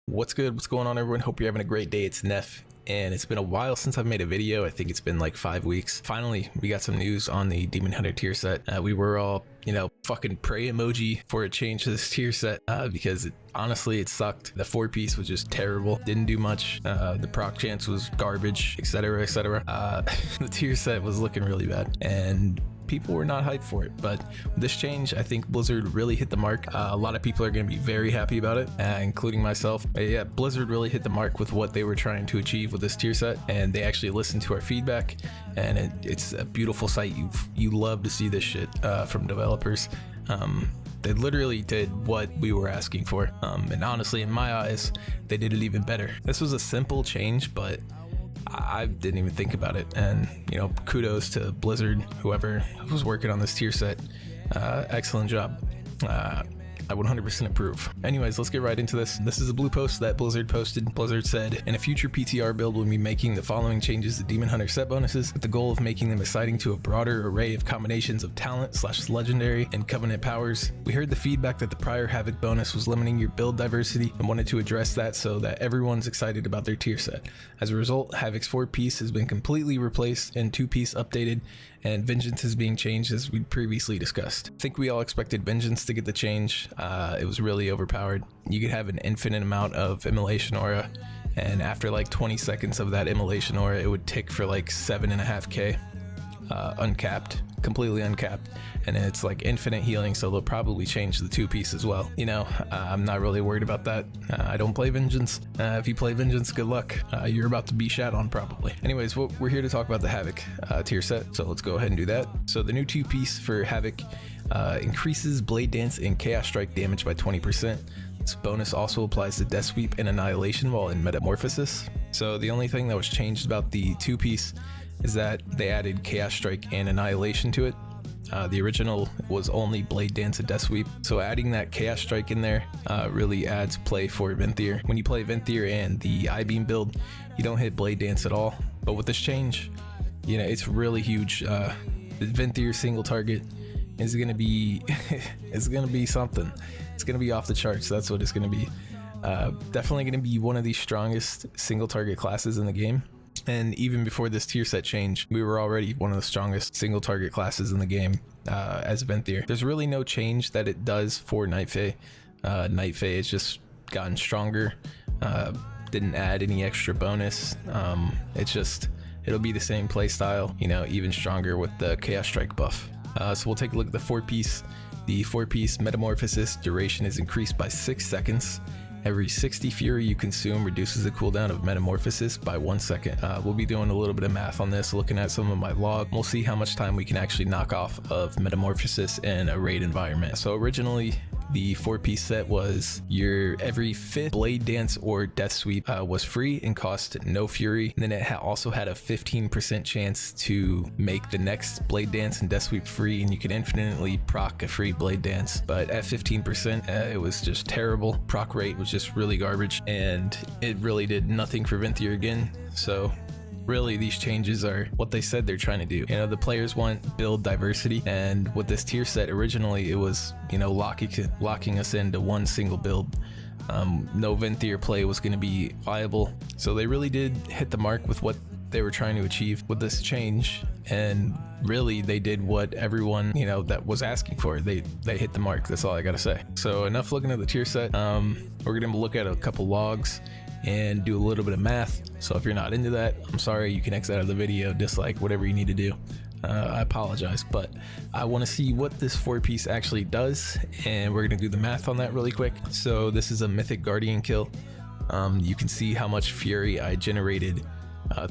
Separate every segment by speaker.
Speaker 1: What's good? What's going on, everyone? Hope you're having a great day. It's Neff, and it's been a while since I've made a video. I think it's been like 5 weeks. Finally, we got some news on the Demon Hunter tier set. We were all, fucking pray emoji for a change to this tier set because honestly, it sucked. The 4-piece was just terrible. Didn't do much. The proc chance was garbage, etc., etc. The tier set was looking really bad, and people were not hyped for it. But with this change, I think Blizzard really hit the mark. A lot of people are going to be very happy about it, including myself. Yeah, Blizzard really hit the mark with what they were trying to achieve with this tier set, and they actually listened to our feedback, and it's a beautiful sight. You love to see this shit from developers. They literally did what we were asking for, and honestly, in my eyes, they did it even better. This was a simple change, but I didn't even think about it, and kudos to Blizzard, whoever was working on this tier set. Excellent job. I 100% approve. Anyways, let's get right into this. This is a blue post that Blizzard posted. Blizzard said, in a future PTR build, we'll be making the following changes to Demon Hunter set bonuses with the goal of making them exciting to a broader array of combinations of talent / legendary and covenant powers. We heard the feedback that the prior HAVOC bonus was limiting your build diversity and wanted to address that so that everyone's excited about their tier set. As a result, HAVOC's 4-piece has been completely replaced and 2-piece updated, and Vengeance is being changed as we previously discussed. I think we all expected Vengeance to get the change. It was really overpowered. You could have an infinite amount of immolation aura, and after like 20 seconds of that immolation aura, it would tick for like 7.5k, uncapped, completely uncapped, and then it's like infinite healing, so they'll probably change the 2-piece as well. I'm not really worried about that. I don't play Vengeance. If you play Vengeance, good luck. You're about to be shat on probably. Anyways, we're here to talk about the HAVOC tier set, so let's go ahead and do that. So the new 2-piece for HAVOC increases Blade Dance and Chaos Strike damage by 20%. This bonus also applies to Death Sweep and Annihilation while in Metamorphosis. So the only thing that was changed about the 2-piece is that they added Chaos Strike and Annihilation to it. The original was only Blade Dance and Death Sweep, so adding that Chaos Strike in there really adds play for Venthyr. When you play Venthyr and the I-Beam build, you don't hit Blade Dance at all, but with this change, it's really huge. The Venthyr single target is gonna be it's gonna be something. It's gonna be off the charts. That's what it's gonna be. Definitely gonna be one of the strongest single target classes in the game. And even before this tier set change, we were already one of the strongest single target classes in the game as Venthyr. There's really no change that it does for Night Fae. Night Fae has just gotten stronger. Didn't add any extra bonus. It'll be the same play style, even stronger with the Chaos Strike buff. So we'll take a look at the 4-piece. The 4-piece Metamorphosis duration is increased by 6 seconds. Every 60 Fury you consume reduces the cooldown of Metamorphosis by 1 second. We'll be doing a little bit of math on this, looking at some of my log. We'll see how much time we can actually knock off of Metamorphosis in a raid environment. So originally, the 4-piece set was your every 5th Blade Dance or Death Sweep was free and cost no Fury. And then it also had a 15% chance to make the next Blade Dance and Death Sweep free, and you could infinitely proc a free Blade Dance. But at 15%, it was just terrible. Proc rate was just really garbage, and it really did nothing for Venthyr again. So really, these changes are what they said they're trying to do. The players want build diversity, and with this tier set, originally it was, locking us into one single build. No Venthyr play was going to be viable. So they really did hit the mark with what they were trying to achieve with this change, and really they did what everyone that was asking for. They hit the mark. That's all I gotta say. So enough looking at the tier set. We're gonna look at a couple logs and do a little bit of math. So if you're not into that, I'm sorry, you can exit out of the video, dislike, whatever you need to do. I apologize, but I want to see what this 4-piece actually does, and we're gonna do the math on that really quick. So this is a Mythic Guardian kill. You can see how much Fury I generated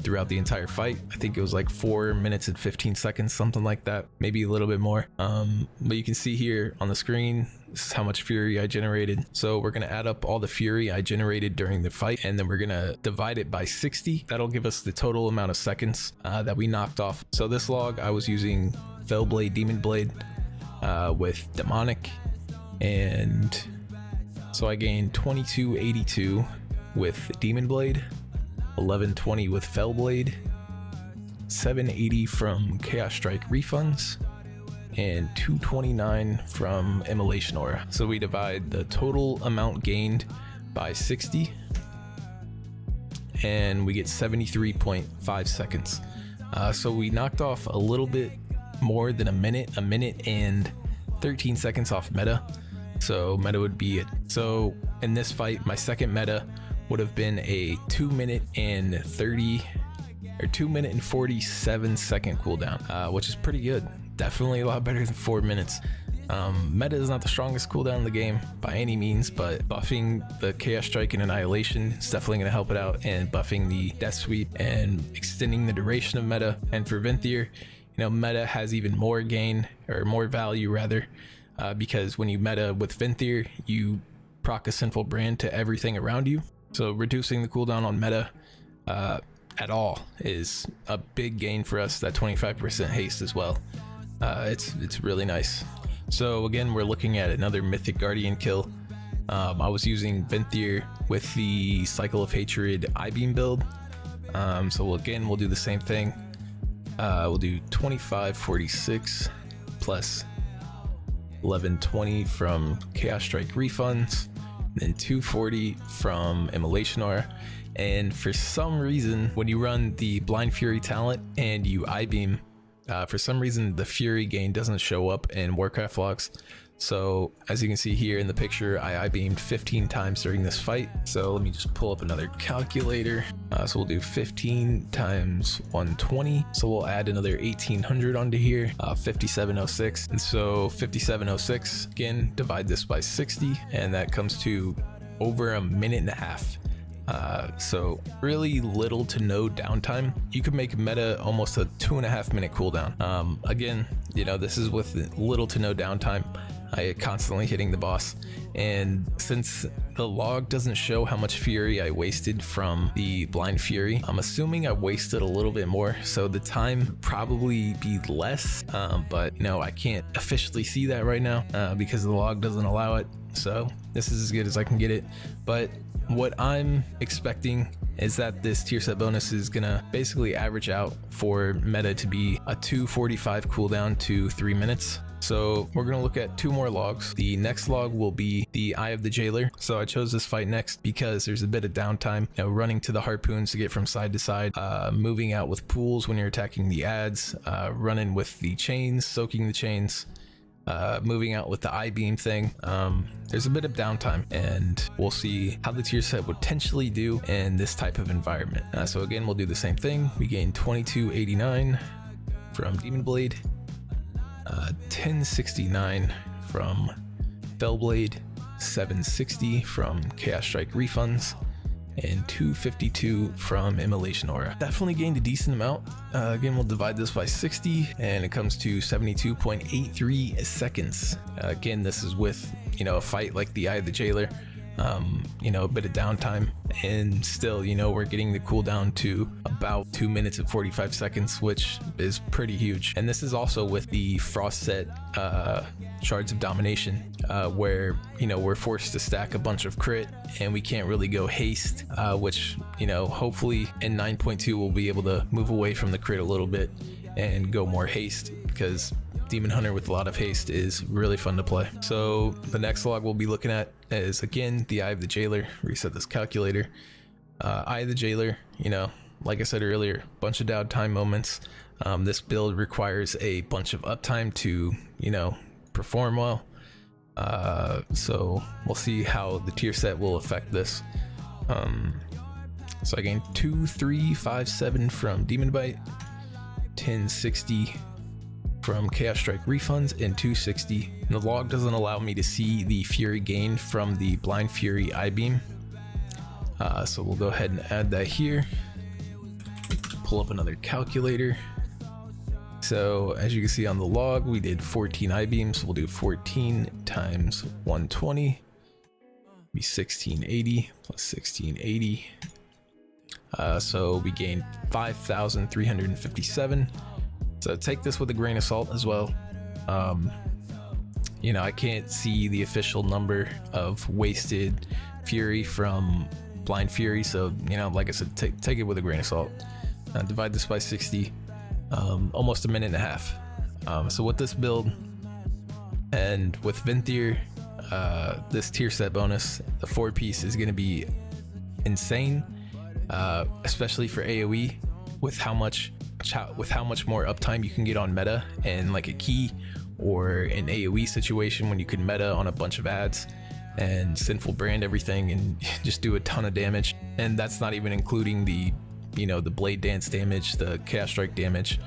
Speaker 1: throughout the entire fight. I think it was like 4 minutes and 15 seconds, something like that, maybe a little bit more. But you can see here on the screen, this is how much Fury I generated. So we're gonna add up all the Fury I generated during the fight, and then we're gonna divide it by 60. That'll give us the total amount of seconds that we knocked off. So this log, I was using Fellblade, Demon Blade with Demonic, and so I gained 2282 with Demon Blade, 1120 with Fellblade, 780 from Chaos Strike refunds, and 229 from Immolation Aura. So we divide the total amount gained by 60, and we get 73.5 seconds. So we knocked off a little bit more than a minute and 13 seconds off meta. So meta would be it. So in this fight, my second meta would have been a 2 minute and 47 second cooldown, which is pretty good. Definitely a lot better than 4 minutes. Meta is not the strongest cooldown in the game by any means, but buffing the Chaos Strike and Annihilation is definitely going to help it out, and buffing the Death Sweep and extending the duration of meta. And for Venthyr, meta has even more gain, or more value rather, because when you meta with Venthyr, you proc a Sinful Brand to everything around you. So reducing the cooldown on meta at all is a big gain for us. That 25% haste as well. It's really nice. So again, we're looking at another Mythic Guardian kill. I was using Venthyr with the Cycle of Hatred I-Beam build. So we'll do the same thing. We'll do 2546 plus 1120 from Chaos Strike refunds, then 240 from Immolation Aura. And for some reason, when you run the Blind Fury talent and you I-Beam, for some reason the Fury gain doesn't show up in Warcraft logs. So as you can see here in the picture, I I-beamed 15 times during this fight. So let me just pull up another calculator. So we'll do 15 times 120. So we'll add another 1800 onto here, 5706. And so 5706, again, divide this by 60, and that comes to over a minute and a half. So really little to no downtime. You could make meta almost a 2.5 minute cooldown. Again, this is with little to no downtime. I constantly hitting the boss, and since the log doesn't show how much fury I wasted from the Blind Fury, I'm assuming I wasted a little bit more, so the time probably be less, but I can't officially see that right now because the log doesn't allow it. So this is as good as I can get it. But what I'm expecting is that this tier set bonus is gonna basically average out for meta to be a 245 cooldown to 3 minutes. So we're gonna look at 2 more logs. The next log will be the Eye of the Jailer. So I chose this fight next because there's a bit of downtime, running to the harpoons to get from side to side, moving out with pools when you're attacking the ads, running with the chains, soaking the chains, moving out with the I-Beam thing. There's a bit of downtime, and we'll see how the tier set would potentially do in this type of environment. So again, we'll do the same thing. We gain 2289 from Demon Blade, 1069 from Fellblade, 760 from Chaos Strike refunds, and 252 from Immolation Aura. Definitely gained a decent amount. Again, we'll divide this by 60, and it comes to 72.83 seconds. Again, this is with a fight like the Eye of the Jailer, a bit of downtime, and still we're getting the cooldown to about 2 minutes and 45 seconds, which is pretty huge. And this is also with the Frost set Shards of Domination, where we're forced to stack a bunch of crit, and we can't really go haste, which hopefully in 9.2 we'll be able to move away from the crit a little bit and go more haste, because Demon Hunter with a lot of haste is really fun to play. So the next log we'll be looking at is, again, the Eye of the Jailer. Reset this calculator. Eye of the Jailer, like I said earlier, bunch of downtime moments. This build requires a bunch of uptime to perform well. So we'll see how the tier set will affect this. So I gained 2357 from Demon Bite, 1060 from Chaos Strike refunds, and 260. And the log doesn't allow me to see the fury gain from the Blind Fury I-Beam. So we'll go ahead and add that here. Pull up another calculator. So as you can see on the log, we did 14 I-Beams. We'll do 14 times 120. Be 1680 plus 1680. So we gained 5,357. So take this with a grain of salt as well. I can't see the official number of wasted fury from Blind Fury, so like I said, take it with a grain of salt. Divide this by 60, almost a minute and a half. So with this build and with Venthyr this tier set bonus, the 4-piece, is going to be insane, especially for AoE, with how much more uptime you can get on meta and like a key or an AoE situation when you can meta on a bunch of ads and sinful brand everything and just do a ton of damage. And that's not even including the, you know, the blade dance damage, the chaos strike damage,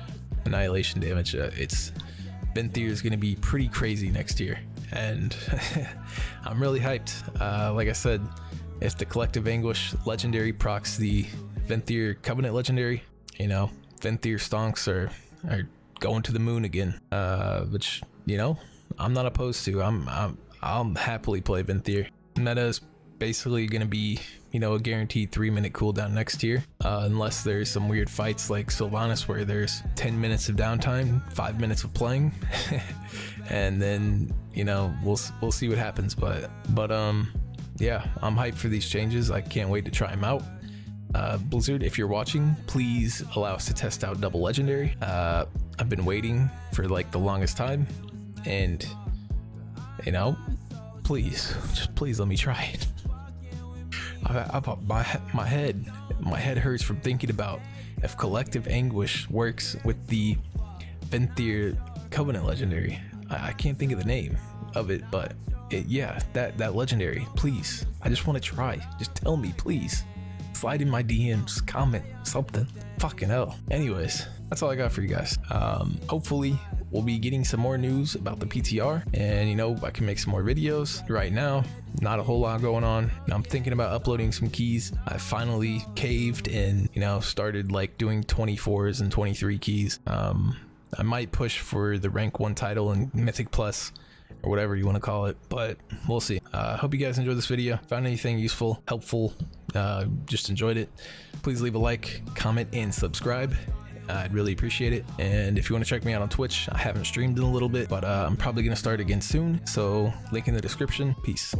Speaker 1: annihilation damage. Venthyr is going to be pretty crazy next year, and I'm really hyped. Like I said, if the Collective Anguish legendary procs the Venthyr Covenant legendary, you know, Venthyr stonks are going to the moon again, which, you know, I'm not opposed to. I'll happily play Venthyr. Meta is basically going to be, you know, a guaranteed 3-minute cooldown next year, unless there's some weird fights like Sylvanas where there's 10 minutes of downtime, 5 minutes of playing, and then, you know, we'll see what happens. But yeah, I'm hyped for these changes. I can't wait to try them out. Blizzard, if you're watching, please allow us to test out double legendary. I've been waiting for like the longest time, and, you know, please, just please let me try it. My head hurts from thinking about if Collective Anguish works with the Venthyr Covenant legendary. I can't think of the name of it, but yeah, that legendary, please. I just want to try. Just tell me, please. Slide in my DMs, comment, something. Fucking hell. Anyways, that's all I got for you guys. Hopefully we'll be getting some more news about the PTR, and, you know, I can make some more videos. Right now, not a whole lot going on. I'm thinking about uploading some keys. I finally caved and, you know, started like doing 24s and 23 keys. I might push for the rank 1 title in Mythic Plus, or whatever you want to call it, but we'll see. Hope you guys enjoyed this video. Found anything useful, helpful, just enjoyed it. Please leave a like, comment, and subscribe. I'd really appreciate it. And if you want to check me out on Twitch, I haven't streamed in a little bit, but I'm probably going to start again soon. So link in the description. Peace.